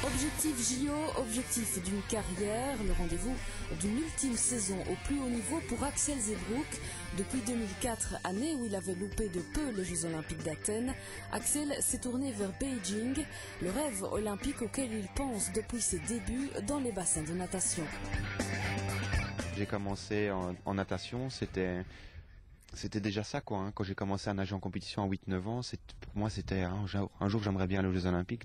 Objectif JO, objectif d'une carrière, le rendez-vous d'une ultime saison au plus haut niveau pour Axel Zebroek. Depuis 2004, année où il avait loupé de peu les Jeux Olympiques d'Athènes, Axel s'est tourné vers Beijing, le rêve olympique auquel il pense depuis ses débuts dans les bassins de natation. J'ai commencé en natation, c'était déjà ça quoi. Quand j'ai commencé à nager en compétition à 8-9 ans, pour moi c'était un jour j'aimerais bien aller aux Jeux Olympiques.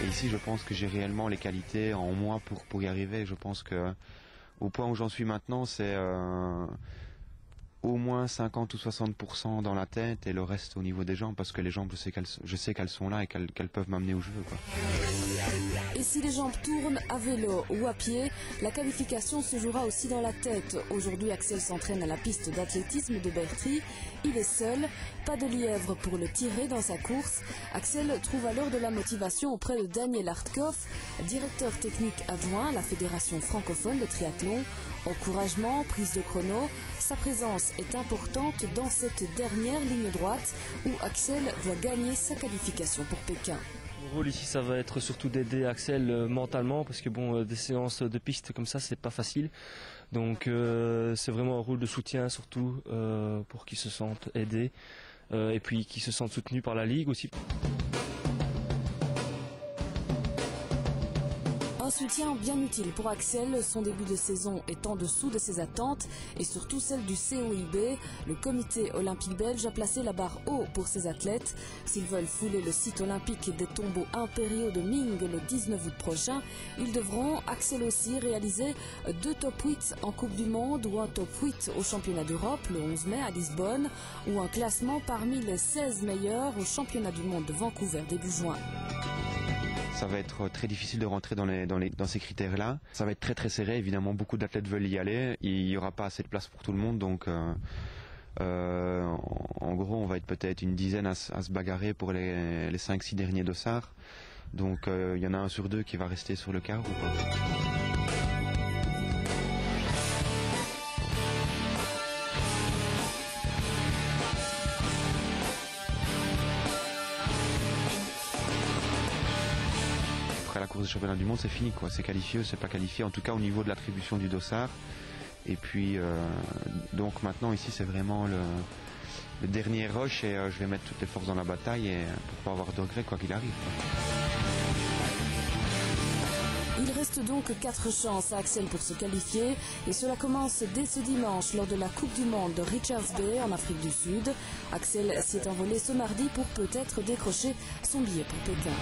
Et ici, je pense que j'ai réellement les qualités en moi pour y arriver. Je pense que au point où j'en suis maintenant, c'est au moins 50 ou 60% dans la tête et le reste au niveau des jambes, parce que les jambes, je sais qu'elles sont là et qu'elles peuvent m'amener où je veux, quoi. Et si les jambes tournent à vélo ou à pied, la qualification se jouera aussi dans la tête. Aujourd'hui, Axel s'entraîne à la piste d'athlétisme de Bertry. Il est seul, pas de lièvre pour le tirer dans sa course. Axel trouve alors de la motivation auprès de Daniel Hartkopf, directeur technique adjoint à la Fédération francophone de triathlon. Encouragement, prise de chrono, sa présence est importante dans cette dernière ligne droite où Axel doit gagner sa qualification pour Pékin. Mon rôle ici, ça va être surtout d'aider Axel mentalement, parce que bon, des séances de piste comme ça, c'est pas facile. Donc c'est vraiment un rôle de soutien surtout pour qu'il se sente aidé et puis qu'il se sente soutenu par la Ligue aussi. Un soutien bien utile pour Axel, son début de saison est en dessous de ses attentes et surtout celle du COIB. Le comité olympique belge a placé la barre haut pour ses athlètes. S'ils veulent fouler le site olympique des tombeaux impériaux de Ming le 19 août prochain, ils devront, Axel aussi, réaliser 2 top 8 en Coupe du Monde ou un top 8 au Championnat d'Europe le 11 mai à Lisbonne ou un classement parmi les 16 meilleurs au Championnat du Monde de Vancouver début juin. Ça va être très difficile de rentrer dans ces critères-là. Ça va être très très serré, évidemment, beaucoup d'athlètes veulent y aller. Il n'y aura pas assez de place pour tout le monde, donc en gros, on va être peut-être une dizaine à se bagarrer pour les 5-6 derniers dossards. Donc il y en a un sur 2 qui va rester sur le carreau, quoi. La course des championnats du monde, c'est fini, quoi. C'est qualifié ou c'est pas qualifié, en tout cas au niveau de l'attribution du dossard. Et puis donc maintenant ici c'est vraiment le dernier rush et je vais mettre toutes les forces dans la bataille et pour pas avoir de regrets quoi qu'il arrive, quoi. Il reste donc 4 chances à Axel pour se qualifier et cela commence dès ce dimanche lors de la Coupe du Monde de Richards Bay en Afrique du Sud. Axel s'y est envolé ce mardi pour peut-être décrocher son billet pour Pékin.